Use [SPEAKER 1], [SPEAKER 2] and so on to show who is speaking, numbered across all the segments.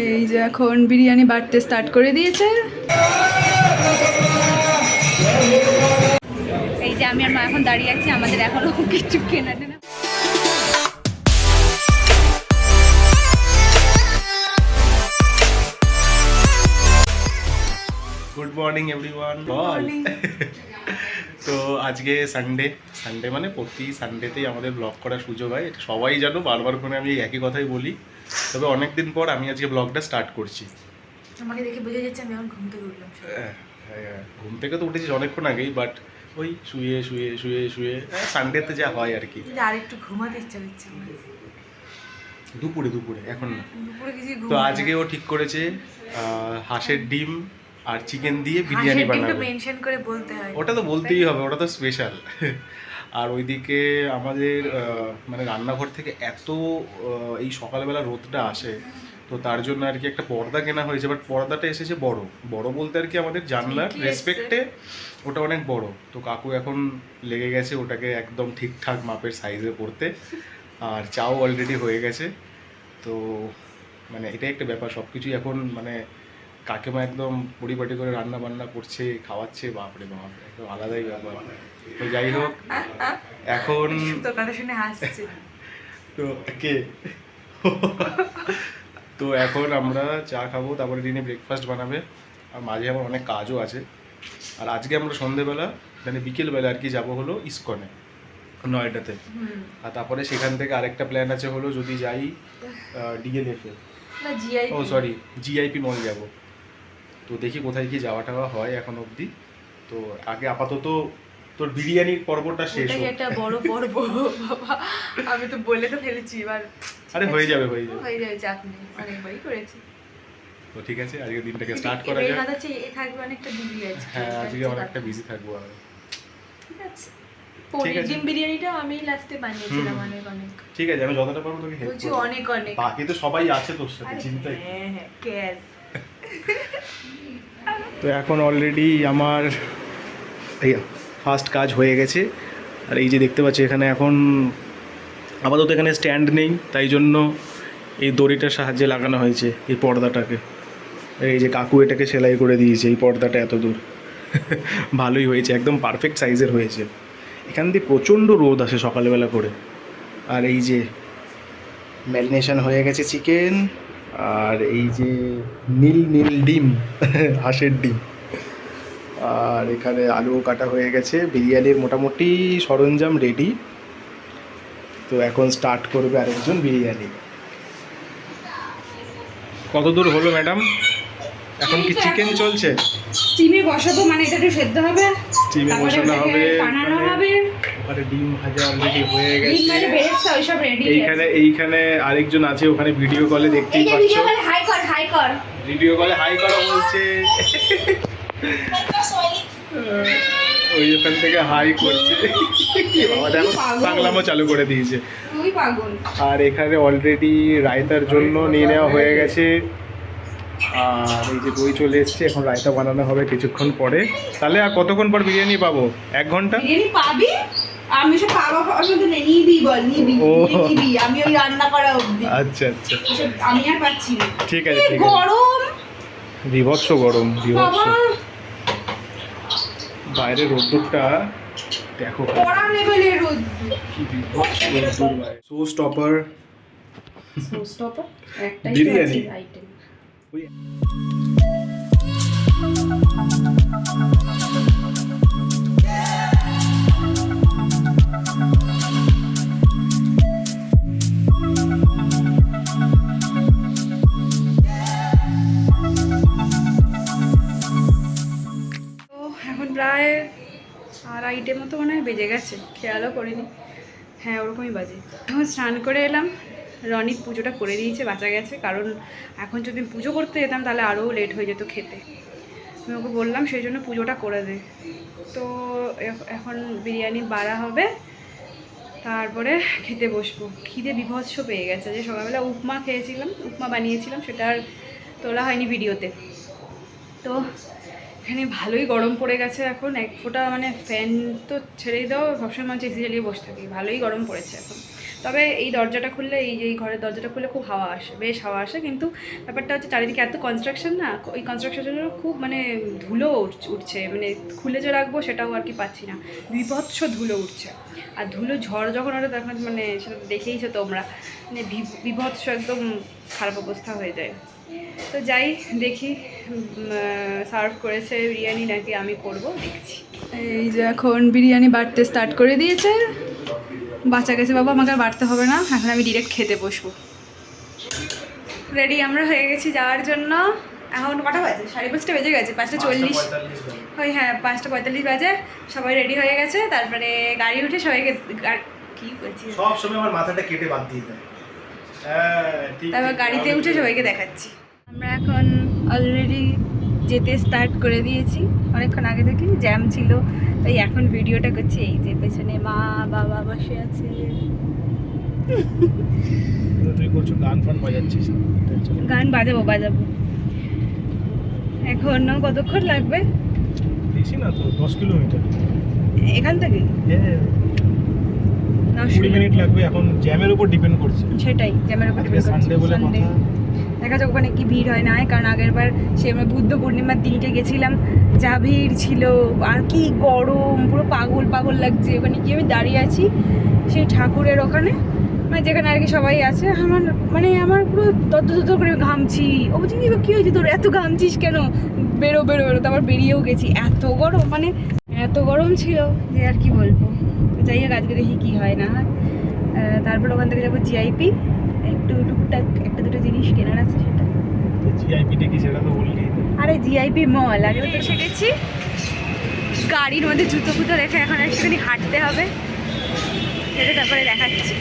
[SPEAKER 1] এই যে এখন বিরিয়ানি বাড়তে স্টার্ট করে দিয়েছে। এই যে আমি আর মা এখন দাঁড়িয়ে আছি, আমাদের এখনো কিছু কেনা টেনা।
[SPEAKER 2] Good morning everyone. তো আজকে সানডে মানে প্রতি সানডেতেই আমাদের ব্লগ করার সুযোগ হয়, এটা সবাই জানো, বারবার করে আমি একই কথাই বলি। তবে অনেক দিন পর আমি আজকে ব্লগটা স্টার্ট করছি।
[SPEAKER 3] আমাকে দেখে বোঝা যাচ্ছে আমি এখন ঘুম থেকে উঠলাম।
[SPEAKER 2] ঘুম থেকে তো উঠেছি অনেকক্ষণ আগেই, বাট ওই শুয়ে শুয়ে শুয়ে শুয়ে সানডেতে যা হয় আর কি।
[SPEAKER 3] আর একটু ঘুমাতে ইচ্ছা করছে আমার।
[SPEAKER 2] দুপুরে এখন না।
[SPEAKER 3] দুপুরে কিছু
[SPEAKER 2] তো আজকে ও ঠিক করেছে হাঁসের ডিম আর চিকেন দিয়ে বিরিয়ানি বানাবে।
[SPEAKER 3] মেনশন করে বলতে হয়,
[SPEAKER 2] ওটা তো বলতেই হবে, ওটা তো স্পেশাল। আর ওইদিকে আমাদের মানে রান্নাঘর থেকে এত এই সকালবেলা রোদটা আসে, তো তার জন্য আর কি একটা পর্দা কেনা হয়েছে। বাট পর্দাটা এসেছে বড় বলতে আর কি আমাদের জানলার রেসপেক্টে ওটা অনেক বড়। তো কাকু এখন লেগে গেছে ওটাকে একদম ঠিকঠাক মাপের সাইজে করতে। আর চাও অলরেডি হয়ে গেছে। তো মানে এটাই একটা ব্যাপার, সব কিছুই এখন মানে কাকিমা একদম পরিপাটি করে রান্না বান্না করছে, খাওয়াচ্ছে, বাপরে বাপ, একদম আলাদাই ব্যাপার। তো যাই হোক, এখন
[SPEAKER 3] তোর কথা শুনে হাসছে।
[SPEAKER 2] তো কে তো এখন আমরা চা খাবো, তারপরে দিনে ব্রেকফাস্ট বানাবে, আর মাঝে আমার অনেক কাজও আছে। আর আজকে আমরা সন্ধেবেলা মানে বিকেলবেলা আর কি যাবো হলো ইসকনে, নয়ডাতে। আর তারপরে সেখান থেকে আরেকটা প্ল্যান আছে হলো যদি যাই ডিএলএফে, ও সরি জিআইপি মল যাব। তো দেখি কোথায় কি যাওয়া টাওয়া হয় এখন অবধি। তো আগে আপাতত তোর বিরিয়ানির পর্বটা শেষ হোক।
[SPEAKER 3] একটা বড় পর্ব বাবা, আমি তো বলে তো ফেলেছি এবার।
[SPEAKER 2] আরে হয়ে যাবে
[SPEAKER 3] চাপ নেই, অনেকবারই করেছি।
[SPEAKER 2] তো ঠিক আছে, আজকে দিনটাকে স্টার্ট করা যাক।
[SPEAKER 3] এ থাকবে অনেকটা বিজি আছে।
[SPEAKER 2] হ্যাঁ, আজকে অনেকটা বিজি থাকবো আমি।
[SPEAKER 3] ঠিক আছে, পনির ডিম বিরিয়ানিটা আমি লাস্টে বানিয়েছিলাম অনেক।
[SPEAKER 2] ঠিক আছে, আমি যতটা পারবো তোকে হেল্প করব।
[SPEAKER 3] অনেক
[SPEAKER 2] বাকি তো সবাই আছে তোর সাথে, চিন্তা।
[SPEAKER 3] হ্যাঁ ক্যাশ।
[SPEAKER 2] তো এখন অলরেডি আমার এই ফার্স্ট কাজ হয়ে গেছে। আর এই যে দেখতে পাচ্ছি এখানে এখন আপাতত এখানে স্ট্যান্ড নেই, তাই জন্য এই দড়িটার সাহায্যে লাগানো হয়েছে এই পর্দাটাকে। এই যে কাকু এটাকে সেলাই করে দিয়েছে, এই পর্দাটা এত দূর। ভালোই হয়েছে, একদম পারফেক্ট সাইজের হয়েছে। এখান দিয়ে প্রচণ্ড রোদ আসে সকালবেলা করে। আর এই যে ম্যারিনেশন হয়ে গেছে চিকেন, আর এই যে নীল ডিম, হাঁসের ডিম, আর এখানে আলুও কাটা হয়ে গেছে। বিরিয়ানির মোটামুটি সরঞ্জাম রেডি। তো এখন স্টার্ট করবে আরেকজন বিরিয়ানি। কত দূর হলো ম্যাডাম? এখন কি চিকেন চলছে?
[SPEAKER 1] স্টিমে বসাবো, মানে এটা একটু সেদ্ধ হবে,
[SPEAKER 2] স্টিমে বসানো হবে,
[SPEAKER 1] বানানো হবে।
[SPEAKER 2] ওখানে ডিম ভাজা অলরেডি হয়ে গেছে।
[SPEAKER 1] ডিম মানে বেরেস্তা ওইসব রেডি।
[SPEAKER 2] এইখানে আরেকজন আছে, ওখানে ভিডিও কলে দেখতেই পাচ্ছ।
[SPEAKER 1] ভিডিও কলে হাই কর
[SPEAKER 2] ভিডিও কলে হাই করা বলছে। ওই ওখান থেকে হাই করছে। বাবা দেখো পাগলামো চালু করে দিয়েছে।
[SPEAKER 1] তুই পাগল।
[SPEAKER 2] আর এখানে অলরেডি রায়তার জন্য নিয়ে নেওয়া হয়ে গেছে। আর এই যে দই চলে এসছে, এখন রায়তা বানানো হবে কিছুক্ষণ পরে। তাহলে আর কতক্ষণ পর বিরিয়ানি পাবো? 1 ঘন্টা
[SPEAKER 1] বিরিয়ানি পাবি? আমি সব পাবো নিবি, আমি ওই রান্না করা অবধি।
[SPEAKER 2] আচ্ছা
[SPEAKER 1] আমি আর পাচ্ছি না।
[SPEAKER 2] ঠিক আছে
[SPEAKER 1] গরম,
[SPEAKER 2] বিভৎস গরম, বাইরে রোদ্দুরটা দেখো,
[SPEAKER 1] কড়া লেভেলের রোদ।
[SPEAKER 2] কি বিভৎস রোদ্দুর ভাই। শো স্টপার
[SPEAKER 1] একটাই
[SPEAKER 2] বিরিয়ানি।
[SPEAKER 1] আইটেম। এখন প্রায় 2:30 মতো মনে হয় বেজে গেছে, খেয়ালও করিনি। হ্যাঁ ওরকমই বাজে। এখন স্নান করে এলাম, রনিত পুজোটা করে দিয়েছে, বাঁচা গেছে। কারণ এখন যদি পুজো করতে যেতাম তাহলে আরও লেট হয়ে যেত খেতে। আমি ওকে বললাম সেই জন্য পুজোটা করে দে। তো এখন বিরিয়ানি বাড়া হবে, তারপরে খেতে বসবো। খিদে বিভৎস পেয়ে গেছে। যে সকালবেলা উপমা বানিয়েছিলাম, সেটা আর তোলা হয়নি ভিডিওতে। তো এখানে ভালোই গরম পড়ে গেছে এখন। এক ফোঁটা মানে ফ্যান তো ছেড়েই দাও, সবসময় মনে হচ্ছে এসি চালিয়ে বসে থাকি, ভালোই গরম পড়েছে এখন। তবে এই দরজাটা খুললে, এই যে এই ঘরের দরজাটা খুললে খুব হাওয়া আসে, বেশ হাওয়া আসে। কিন্তু ব্যাপারটা হচ্ছে চারিদিকে এত কনস্ট্রাকশন না, ওই কনস্ট্রাকশনের জন্য খুব মানে ধুলো উঠছে, মানে খুলে যে রাখবো সেটাও আর কি পাচ্ছি না, বিভৎস ধুলো উঠছে। আর ধুলো ঝড় যখন ওঠে তখন মানে সেটা দেখেইছো তোমরা, মানে বিভৎস একদম খারাপ অবস্থা হয়ে যায়। তো যাই দেখি সার্ভ করেছে বিরিয়ানি নাকি আমি করব, দেখছি। এই যে এখন বিরিয়ানি বাড়তে স্টার্ট করে দিয়েছে, বাচ্চা গেছে বাবা, আমাকে আর বাড়তে হবে না, এখন আমি ডিরেক্ট খেতে বসবো। রেডি আমরা হয়ে গেছি যাওয়ার জন্য। এখন কটা বাজে? 5:30 বেজে গেছে, 5:40। ওই হ্যাঁ 5:45 বাজে, সবাই রেডি হয়ে গেছে। তারপরে গাড়ি উঠে সবাইকে কি বলছি,
[SPEAKER 2] সব সময় আমার মাথাটা কেটে বাদ দিয়ে দেয়।
[SPEAKER 1] তারপর গাড়িতে উঠে সবাইকে দেখাচ্ছি। আমরা এখন অলরেডি যেতে স্টার্ট করে দিয়েছি, অনেকক্ষণ আগে থেকে জ্যাম ছিল, তাই এখন ভিডিওটা করছি। এই যে পেছনে মা বাবা বসে আছে।
[SPEAKER 2] তুই করছো গান ফান বাজাচ্ছিস?
[SPEAKER 1] গান বাজাবো। এখনো কতক্ষণ লাগবে?
[SPEAKER 2] বেশি না তো, 10 কিলোমিটার
[SPEAKER 1] এখান থেকে।
[SPEAKER 2] 20 মিনিট লাগবে, এখন জ্যামের উপর ডিপেন্ড করছে।
[SPEAKER 1] সেটাই, জ্যামের উপর ডিপেন্ড করছে।
[SPEAKER 2] সানডে বলে কথা,
[SPEAKER 1] দেখা যাক ওখানে কি ভিড় হয় না হয়। কারণ আগের বার সে আমরা বুদ্ধ পূর্ণিমার দিনকে গেছিলাম, যা ভিড় ছিল, আর কি গরম, পুরো পাগল লাগছে। ওখানে কি আমি দাঁড়িয়ে আছি সেই ঠাকুরের ওখানে, মানে যেখানে আর কি সবাই আছে, আমার পুরো তত করে ঘামছি। ও বলছি কী হয়েছে তোর, এত ঘামছিস কেন, বেরো। তারপর বেরিয়েও গেছি, এত গরম, মানে এত গরম ছিল যে আর কি বলবো। যাই হোক আজকে দেখি কী হয় না হয়। তারপর ওখান থেকে যাবো জিআইপি, একটু টুকটাক একটা দুটো জিনিস কেনার আছে সেটা।
[SPEAKER 2] জিআইপিটা কি সেটা তো বললি?
[SPEAKER 1] আরে জিআইপি মল, আগে তো এসে গেছি। গাড়ির মধ্যে জুতো ফুতো রেখে এখন একটুখানি হাঁটতে হবে, সেটা তারপরে দেখাচ্ছি।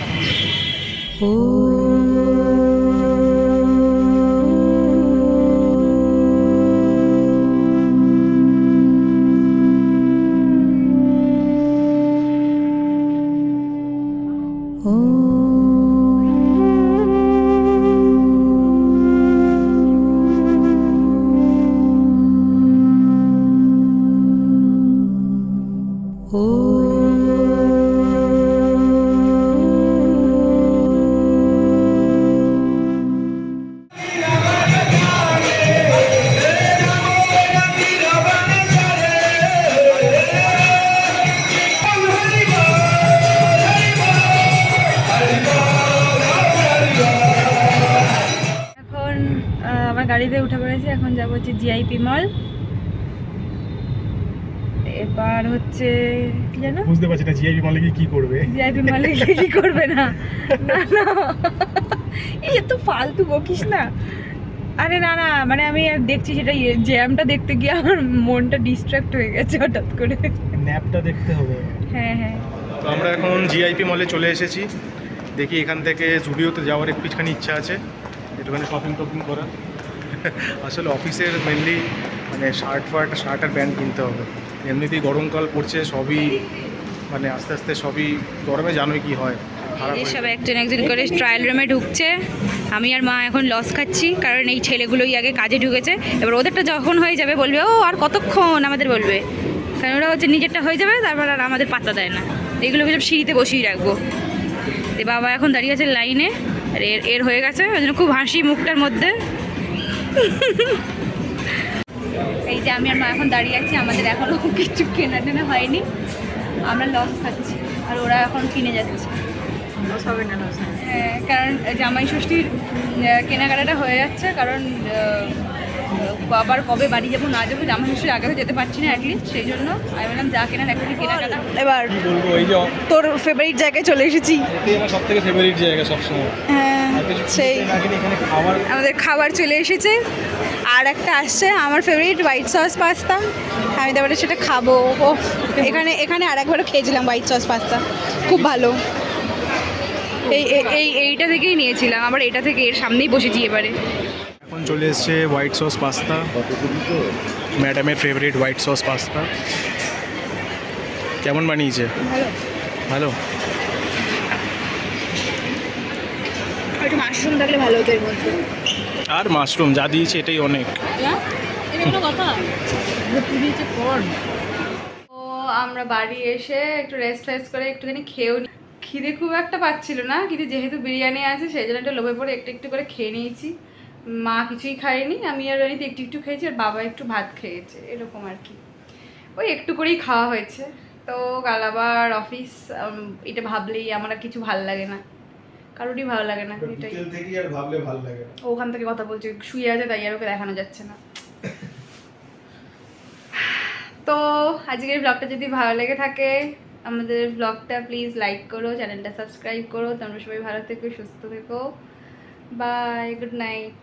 [SPEAKER 1] আমার গাড়িতে উঠে পড়েছি, এখন যাবো হচ্ছে জিআইপি মল। এবার হচ্ছে কি জানো,
[SPEAKER 2] বুঝতে পারছি না জিআইপি মলে কি করবে।
[SPEAKER 1] জিআইপি মলে কি করবে না, এই এত ফালতু বকিস না। আরে না মানে আমি আর দেখছি সেটা, জ্যামটা দেখতে গিয়ে আমার মনটা ডিস্ট্র্যাক্ট হয়ে গেছে হঠাৎ করে।
[SPEAKER 2] ন্যাপটা দেখতে হবে।
[SPEAKER 1] হ্যাঁ।
[SPEAKER 2] তো আমরা এখন জিআইপি মলে চলে এসেছি। দেখি এখান থেকে জুডিওতে যাওয়ার একটুখানি ইচ্ছা আছে, একটুখানি শপিং করা। আসলে অফিসের মেনলি মানে শার্ট আর প্যান্ট কিনতে হবে। এমনিতেই গরমকাল পড়ছে, সবই মানে আস্তে আস্তে সবই গরমে জানোই কি হয়, খারাপ
[SPEAKER 1] এই
[SPEAKER 2] হয়ে
[SPEAKER 1] সব একজন করে ট্রায়াল রুমে ঢুকছে। আমি আর মা এখন লস খাচ্ছি, কারণ এই ছেলেগুলোই আগে কাজে ঢুকেছে। এবার ওদেরটা যখন হয়ে যাবে বলবে ও আর কতক্ষণ, আমাদের বলবে, কারণ ওরা হচ্ছে নিজেরটা হয়ে যাবে, তারপর আর আমাদের পাত্তা দেয় না। এইগুলোকে সব সিঁড়িতে বসিয়ে রাখবো। তো বাবা এখন দাঁড়িয়ে আছে লাইনে, আর এর হয়ে গেছে, ওই জন্য খুব হাসি মুখটার মধ্যে। এই যে আমি আর মা এখন দাঁড়িয়ে আছি, আমাদের এখনও কিছু কেনা হয়নি, আমরা লস খাচ্ছি, আর ওরা এখন কিনে যাচ্ছে। লস হবে না, লস হবে। হ্যাঁ, কারণ জামাই ষষ্ঠীর কেনাকাটাটা হয়ে যাচ্ছে, কারণ আবার কবে বাড়ি যাবো না যাবো, জামাই ষষ্ঠীর আগে তো যেতে পারছি না অ্যাটলিস্ট, সেই জন্য আমি বললাম যা কেনার এখনই কেনাকাটা। এবার
[SPEAKER 2] বলবো, এই যে
[SPEAKER 1] তোর ফেভারিট জায়গায় চলে এসেছি।
[SPEAKER 2] এটাই আমার সবথেকে ফেভারিট জায়গা সবসময়।
[SPEAKER 1] হ্যাঁ, সেই
[SPEAKER 2] এখানে খাবার,
[SPEAKER 1] আমাদের খাবার চলে এসেছে। আর একটা আসছে আমার ফেভারিট হোয়াইট সস পাস্তা, আমি তারপরে সেটা খাবো। ও এখানে আর একবারও খেয়েছিলাম হোয়াইট সস পাস্তা, খুব ভালো। এইটা থেকেই নিয়েছিলাম, আবার এটা থেকে এর সামনেই বসেছি এবারে।
[SPEAKER 2] এখন চলে এসছে হোয়াইট সস পাস্তা, ম্যাডামের ফেভারিট হোয়াইট সস পাস্তা। কেমন বানিয়েছে? ভালো।
[SPEAKER 1] একটু মাশরুম থাকলে ভালো হতো এর মধ্যে।
[SPEAKER 2] আর মাশরুম যা দিয়েছে এটাই অনেক।
[SPEAKER 1] ও আমরা বাড়ি এসে একটু রেস্ট করে একটুখানি খেয়েও খিদে খুব একটা পাচ্ছিল না, কিন্তু যেহেতু বিরিয়ানি আছে সেই জন্য একটা লোভে পড়ে একটু একটু করে খেয়ে নিয়েছি। মা কিছুই খায়নি, আমি আর রনিত একটু একটু খেয়েছি, আর বাবা একটু ভাত খেয়েছে, এরকম আর কি। ওই একটু করেই খাওয়া হয়েছে। তো কাল আবার অফিস, এটা ভাবলেই আমার আর কিছু ভালো লাগে না, কারোরই ভালো লাগে না এটাই।
[SPEAKER 2] বিকেল থেকেই আর ভাবলে ভালো লাগে না।
[SPEAKER 1] ও ওখান থেকে কথা বলছে, শুয়ে আছে তাই আর ওকে দেখানো যাচ্ছে না। তো আজকের ব্লগটা যদি ভালো লেগে থাকে, আমাদের ব্লগটা প্লিজ লাইক করো, চ্যানেলটা সাবস্ক্রাইব করো। তোমরা সবাই ভালো থেকো, সুস্থ থেকো। Bye, good night.